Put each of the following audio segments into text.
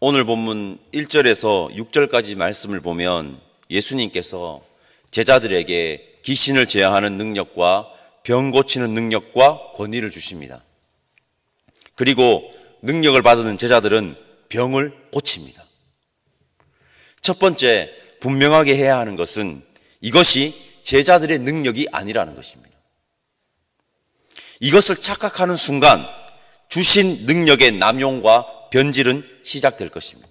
오늘 본문 1절에서 6절까지 말씀을 보면 예수님께서 제자들에게 귀신을 제어하는 능력과 병 고치는 능력과 권위를 주십니다. 그리고 능력을 받은 제자들은 병을 고칩니다. 첫 번째, 분명하게 해야 하는 것은 이것이 제자들의 능력이 아니라는 것입니다. 이것을 착각하는 순간 주신 능력의 남용과 변질은 시작될 것입니다.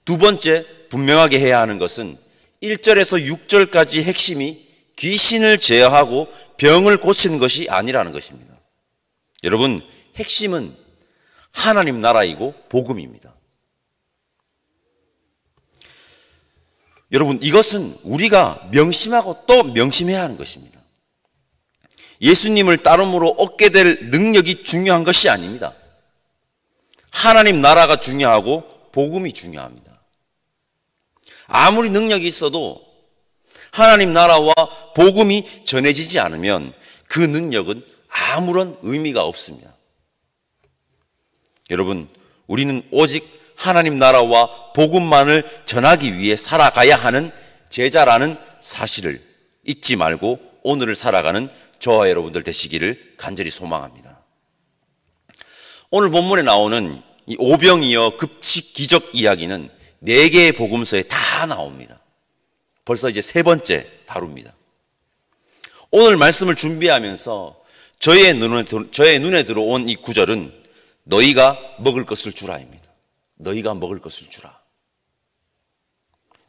두 번째, 분명하게 해야 하는 것은 1절에서 6절까지 핵심이 귀신을 제어하고 병을 고치는 것이 아니라는 것입니다. 여러분, 핵심은 하나님 나라이고 복음입니다. 여러분, 이것은 우리가 명심하고 또 명심해야 하는 것입니다. 예수님을 따름으로 얻게 될 능력이 중요한 것이 아닙니다. 하나님 나라가 중요하고 복음이 중요합니다. 아무리 능력이 있어도 하나님 나라와 복음이 전해지지 않으면 그 능력은 아무런 의미가 없습니다. 여러분, 우리는 오직 하나님 나라와 복음만을 전하기 위해 살아가야 하는 제자라는 사실을 잊지 말고 오늘을 살아가는 저와 여러분들 되시기를 간절히 소망합니다. 오늘 본문에 나오는 이 오병이어 급식 기적 이야기는 4개의 복음서에 다 나옵니다. 벌써 이제 3번째 다룹니다. 오늘 말씀을 준비하면서 저의 눈에 들어온 이 구절은 너희가 먹을 것을 주라입니다. 너희가 먹을 것을 주라.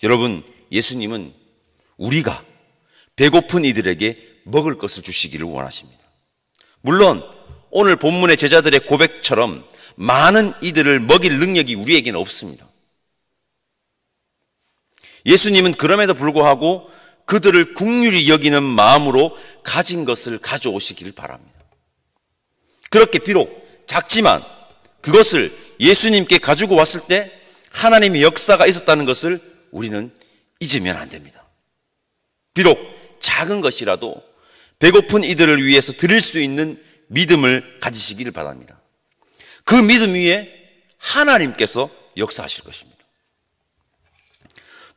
여러분, 예수님은 우리가 배고픈 이들에게 먹을 것을 주시기를 원하십니다. 물론 오늘 본문의 제자들의 고백처럼 많은 이들을 먹일 능력이 우리에게는 없습니다. 예수님은 그럼에도 불구하고 그들을 긍휼히 여기는 마음으로 가진 것을 가져오시기를 바랍니다. 그렇게 비록 작지만 그것을 예수님께 가지고 왔을 때 하나님의 역사가 있었다는 것을 우리는 잊으면 안 됩니다. 비록 작은 것이라도 배고픈 이들을 위해서 드릴 수 있는 믿음을 가지시기를 바랍니다. 그 믿음 위에 하나님께서 역사하실 것입니다.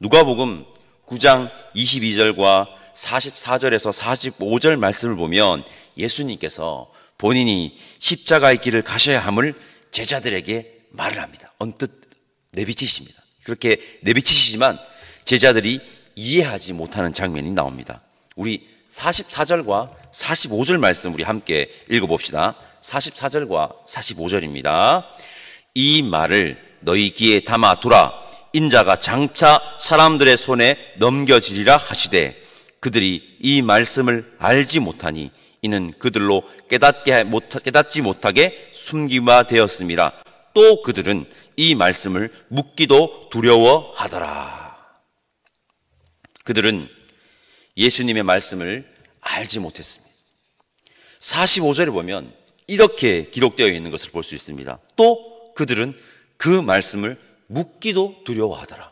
누가복음 9장 22절과 44절에서 45절 말씀을 보면 예수님께서 본인이 십자가의 길을 가셔야 함을 제자들에게 말을 합니다. 언뜻 내비치십니다. 그렇게 내비치시지만 제자들이 이해하지 못하는 장면이 나옵니다. 우리 44절과 45절 말씀 우리 함께 읽어봅시다. 44절과 45절입니다. 이 말을 너희 귀에 담아두라. 인자가 장차 사람들의 손에 넘겨지리라 하시되 그들이 이 말씀을 알지 못하니 이는 그들로 깨닫지 못하게 숨기마 되었음이라. 또 그들은 이 말씀을 묻기도 두려워하더라. 그들은 예수님의 말씀을 알지 못했습니다. 45절에 보면 이렇게 기록되어 있는 것을 볼 수 있습니다. 또 그들은 그 말씀을 묻기도 두려워하더라.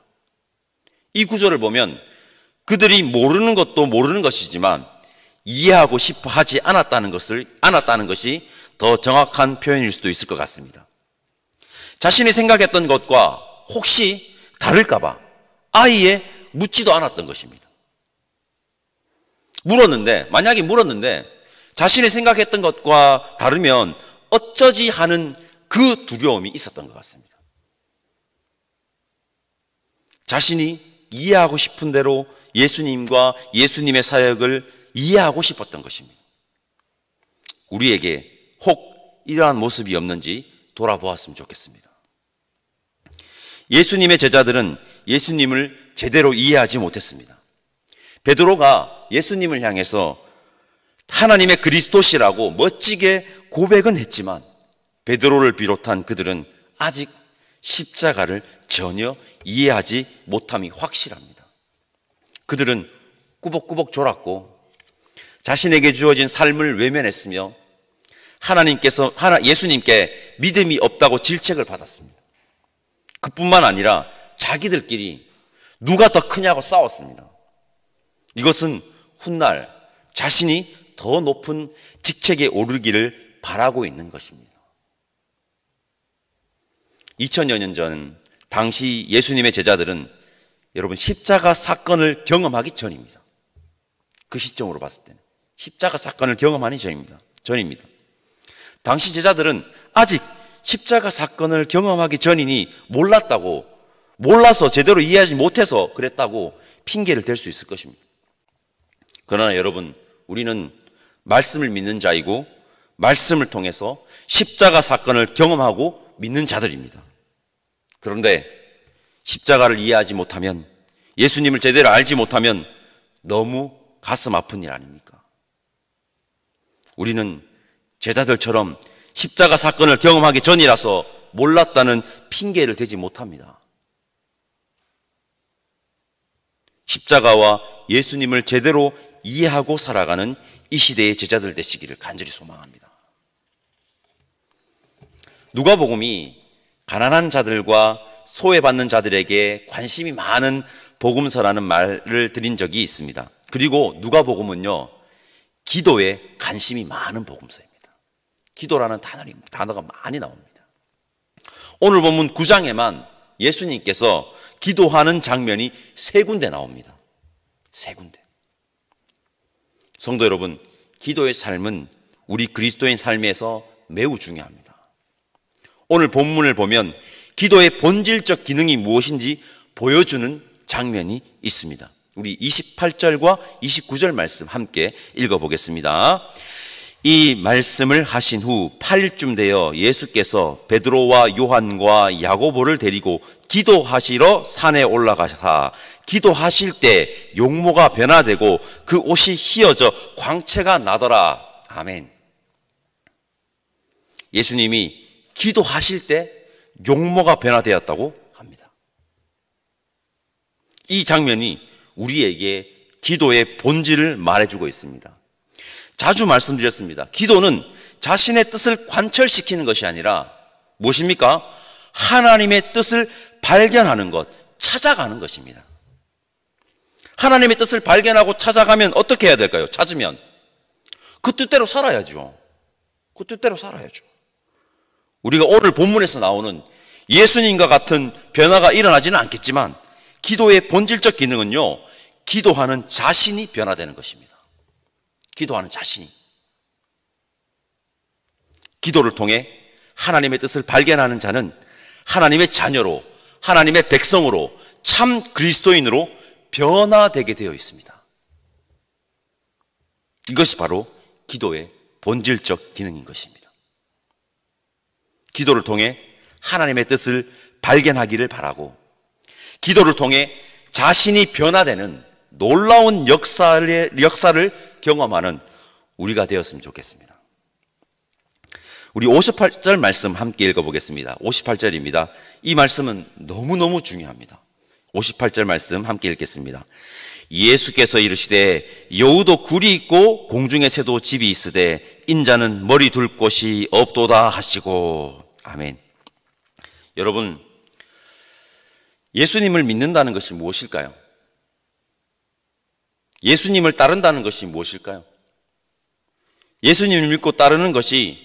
이 구절을 보면 그들이 모르는 것도 모르는 것이지만 이해하고 싶어 하지 않았다는 것이 더 정확한 표현일 수도 있을 것 같습니다. 자신이 생각했던 것과 혹시 다를까봐 아예 묻지도 않았던 것입니다. 만약에 물었는데 자신이 생각했던 것과 다르면 어쩌지 하는 그 두려움이 있었던 것 같습니다. 자신이 이해하고 싶은 대로 예수님과 예수님의 사역을 이해하고 싶었던 것입니다. 우리에게 혹 이러한 모습이 없는지 돌아보았으면 좋겠습니다. 예수님의 제자들은 예수님을 제대로 이해하지 못했습니다. 베드로가 예수님을 향해서 하나님의 그리스도시라고 멋지게 고백은 했지만 베드로를 비롯한 그들은 아직 십자가를 전혀 이해하지 못함이 확실합니다. 그들은 꾸벅꾸벅 졸았고 자신에게 주어진 삶을 외면했으며 예수님께 믿음이 없다고 질책을 받았습니다. 그뿐만 아니라 자기들끼리 누가 더 크냐고 싸웠습니다. 이것은 훗날 자신이 더 높은 직책에 오르기를 바라고 있는 것입니다. 2000여 년 전 당시 예수님의 제자들은 여러분 십자가 사건을 경험하기 전입니다. 그 시점으로 봤을 때는 십자가 사건을 경험하기 전입니다. 당시 제자들은 아직 십자가 사건을 경험하기 전이니 몰라서 제대로 이해하지 못해서 그랬다고 핑계를 댈 수 있을 것입니다. 그러나 여러분, 우리는 말씀을 믿는 자이고 말씀을 통해서 십자가 사건을 경험하고 믿는 자들입니다. 그런데 십자가를 이해하지 못하면, 예수님을 제대로 알지 못하면 너무 가슴 아픈 일 아닙니까? 우리는 제자들처럼 십자가 사건을 경험하기 전이라서 몰랐다는 핑계를 대지 못합니다. 십자가와 예수님을 제대로 이해하고 살아가는 이 시대의 제자들 되시기를 간절히 소망합니다. 누가복음이 가난한 자들과 소외받는 자들에게 관심이 많은 복음서라는 말을 드린 적이 있습니다. 그리고 누가복음은요, 기도에 관심이 많은 복음서입니다. 기도라는 단어가 많이 나옵니다. 오늘 본문 9장에만 예수님께서 기도하는 장면이 3군데 나옵니다. 3군데. 성도 여러분, 기도의 삶은 우리 그리스도인 삶에서 매우 중요합니다. 오늘 본문을 보면 기도의 본질적 기능이 무엇인지 보여주는 장면이 있습니다. 우리 28절과 29절 말씀 함께 읽어보겠습니다. 이 말씀을 하신 후 8일쯤 되어 예수께서 베드로와 요한과 야고보를 데리고 기도하시러 산에 올라가사 기도하실 때 용모가 변화되고 그 옷이 휘어져 광채가 나더라. 아멘. 예수님이 기도하실 때 용모가 변화되었다고 합니다. 이 장면이 우리에게 기도의 본질을 말해주고 있습니다. 자주 말씀드렸습니다. 기도는 자신의 뜻을 관철시키는 것이 아니라 무엇입니까? 하나님의 뜻을 발견하는 것, 찾아가는 것입니다. 하나님의 뜻을 발견하고 찾아가면 어떻게 해야 될까요? 찾으면 그 뜻대로 살아야죠. 그 뜻대로 살아야죠. 우리가 오늘 본문에서 나오는 예수님과 같은 변화가 일어나지는 않겠지만 기도의 본질적 기능은요, 기도하는 자신이 변화되는 것입니다. 기도하는 자신이. 기도를 통해 하나님의 뜻을 발견하는 자는 하나님의 자녀로, 하나님의 백성으로, 참 그리스도인으로 변화되게 되어 있습니다. 이것이 바로 기도의 본질적 기능인 것입니다. 기도를 통해 하나님의 뜻을 발견하기를 바라고, 기도를 통해 자신이 변화되는 놀라운 역사를 경험하는 우리가 되었으면 좋겠습니다. 우리 58절 말씀 함께 읽어보겠습니다. 58절입니다. 이 말씀은 너무너무 중요합니다. 58절 말씀 함께 읽겠습니다. 예수께서 이르시되 여우도 굴이 있고 공중의 새도 집이 있으되 인자는 머리 둘 곳이 없도다 하시고. 아멘. 여러분, 예수님을 믿는다는 것이 무엇일까요? 예수님을 따른다는 것이 무엇일까요? 예수님을 믿고 따르는 것이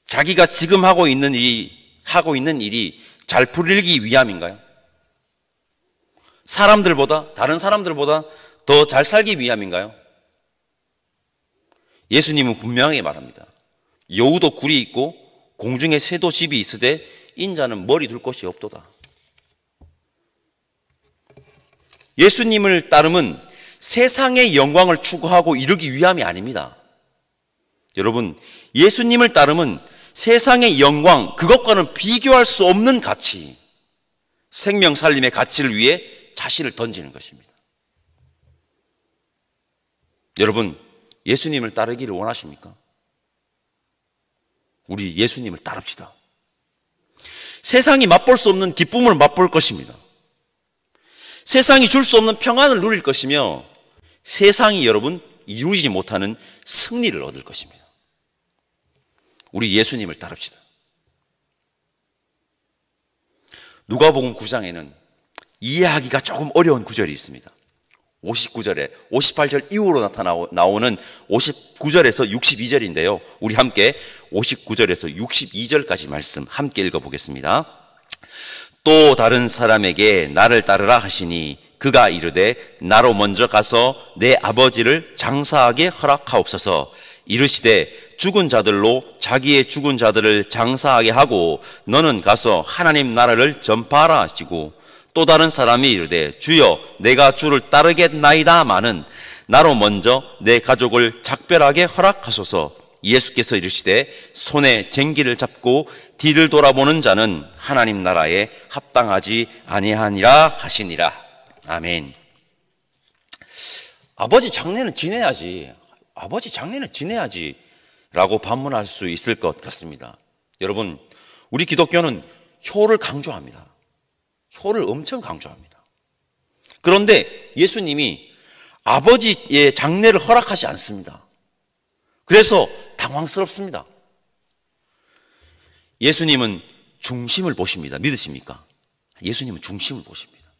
자기가 지금 하고 있는 일이 잘 풀리기 위함인가요? 다른 사람들보다 더 잘 살기 위함인가요? 예수님은 분명하게 말합니다. 여우도 굴이 있고 공중에 새도 집이 있으되 인자는 머리 둘 곳이 없도다. 예수님을 따름은 세상의 영광을 추구하고 이루기 위함이 아닙니다. 여러분, 예수님을 따름은 세상의 영광, 그것과는 비교할 수 없는 가치, 생명 살림의 가치를 위해 자신을 던지는 것입니다. 여러분, 예수님을 따르기를 원하십니까? 우리 예수님을 따릅시다. 세상이 맛볼 수 없는 기쁨을 맛볼 것입니다. 세상이 줄 수 없는 평안을 누릴 것이며 세상이 여러분 이루지 못하는 승리를 얻을 것입니다. 우리 예수님을 따릅시다. 누가복음 9장에는 이해하기가 조금 어려운 구절이 있습니다. 59절에 58절 이후로 나오는 59절에서 62절인데요. 우리 함께 59절에서 62절까지 말씀 함께 읽어보겠습니다. 또 다른 사람에게 나를 따르라 하시니 그가 이르되 나로 먼저 가서 내 아버지를 장사하게 허락하옵소서. 이르시되 죽은 자들로 자기의 죽은 자들을 장사하게 하고 너는 가서 하나님 나라를 전파하라 하시고, 또 다른 사람이 이르되 주여 내가 주를 따르겠나이다마는 나로 먼저 내 가족을 작별하게 허락하소서. 예수께서 이르시되 손에 쟁기를 잡고 뒤를 돌아보는 자는 하나님 나라에 합당하지 아니하니라 하시니라. 아멘. 아버지 장례는 지내야지, 아버지 장례는 지내야지 라고 반문할 수 있을 것 같습니다. 여러분, 우리 기독교는 효를 강조합니다. 효를 엄청 강조합니다. 그런데 예수님이 아버지의 장례를 허락하지 않습니다. 그래서 당황스럽습니다. 예수님은 중심을 보십니다. 믿으십니까? 예수님은 중심을 보십니다.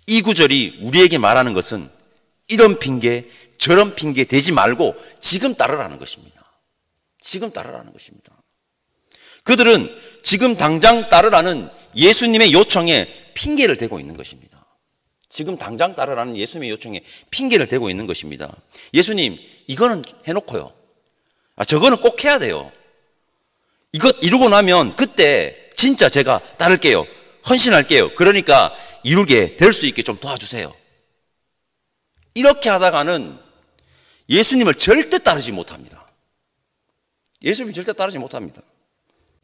이 구절이 우리에게 말하는 것은 이런 핑계 저런 핑계 대지 말고 지금 따르라는 것입니다. 지금 따르라는 것입니다. 그들은 지금 당장 따르라는 예수님의 요청에 핑계를 대고 있는 것입니다. 지금 당장 따르라는 예수님의 요청에 핑계를 대고 있는 것입니다. 예수님, 이거는 해놓고요, 저거는 꼭 해야 돼요. 이것 이루고 나면 그때 진짜 제가 따를게요, 헌신할게요. 그러니까 이루게 될 수 있게 좀 도와주세요. 이렇게 하다가는 예수님을 절대 따르지 못합니다. 예수님을 절대 따르지 못합니다.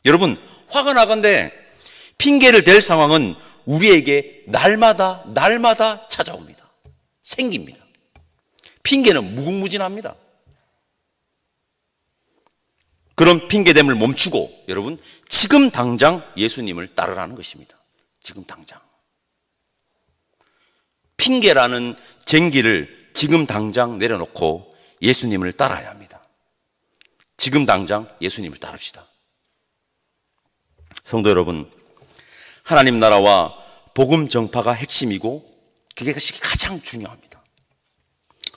여러분, 화가 나건대 핑계를 댈 상황은 우리에게 날마다 찾아옵니다. 생깁니다. 핑계는 무궁무진합니다. 그런 핑계됨을 멈추고 여러분, 지금 당장 예수님을 따르라는 것입니다. 지금 당장. 핑계라는 쟁기를 지금 당장 내려놓고 예수님을 따라야 합니다. 지금 당장 예수님을 따릅시다. 성도 여러분, 하나님 나라와 복음 전파가 핵심이고 그게 가장 중요합니다.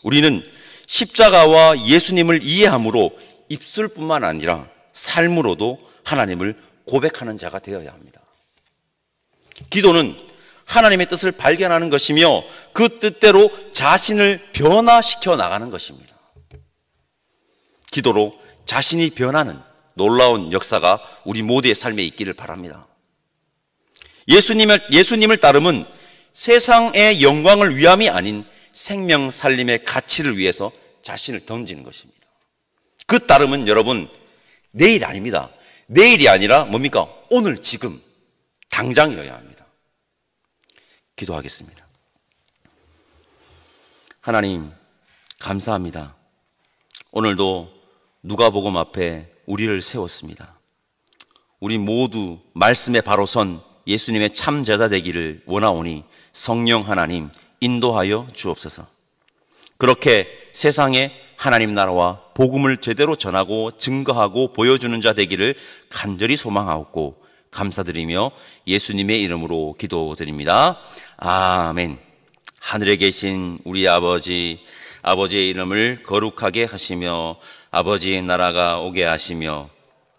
우리는 십자가와 예수님을 이해함으로 입술뿐만 아니라 삶으로도 하나님을 고백하는 자가 되어야 합니다. 기도는 하나님의 뜻을 발견하는 것이며 그 뜻대로 자신을 변화시켜 나가는 것입니다. 기도로 자신이 변하는 놀라운 역사가 우리 모두의 삶에 있기를 바랍니다. 예수님을 따름은 세상의 영광을 위함이 아닌 생명 살림의 가치를 위해서 자신을 던지는 것입니다. 그 따름은 여러분, 내일 아닙니다. 내일이 아니라 뭡니까? 오늘, 지금, 당장이어야 합니다. 기도하겠습니다. 하나님, 감사합니다. 오늘도 누가복음 앞에 우리를 세웠습니다. 우리 모두 말씀에 바로 선 예수님의 참 제자 되기를 원하오니 성령 하나님 인도하여 주옵소서. 그렇게 세상에 하나님 나라와 복음을 제대로 전하고 증거하고 보여주는 자 되기를 간절히 소망하옵고 감사드리며 예수님의 이름으로 기도드립니다. 아멘. 하늘에 계신 우리 아버지, 아버지의 이름을 거룩하게 하시며 아버지의 나라가 오게 하시며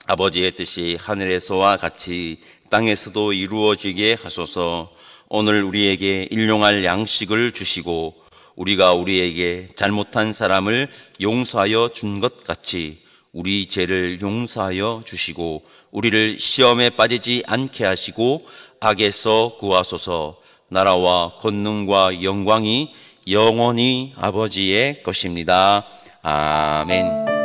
아버지의 뜻이 하늘에서와 같이 땅에서도 이루어지게 하소서. 오늘 우리에게 일용할 양식을 주시고 우리가 우리에게 잘못한 사람을 용서하여 준 것 같이 우리 죄를 용서하여 주시고 우리를 시험에 빠지지 않게 하시고 악에서 구하소서. 나라와 권능과 영광이 영원히 아버지의 것입니다. 아멘.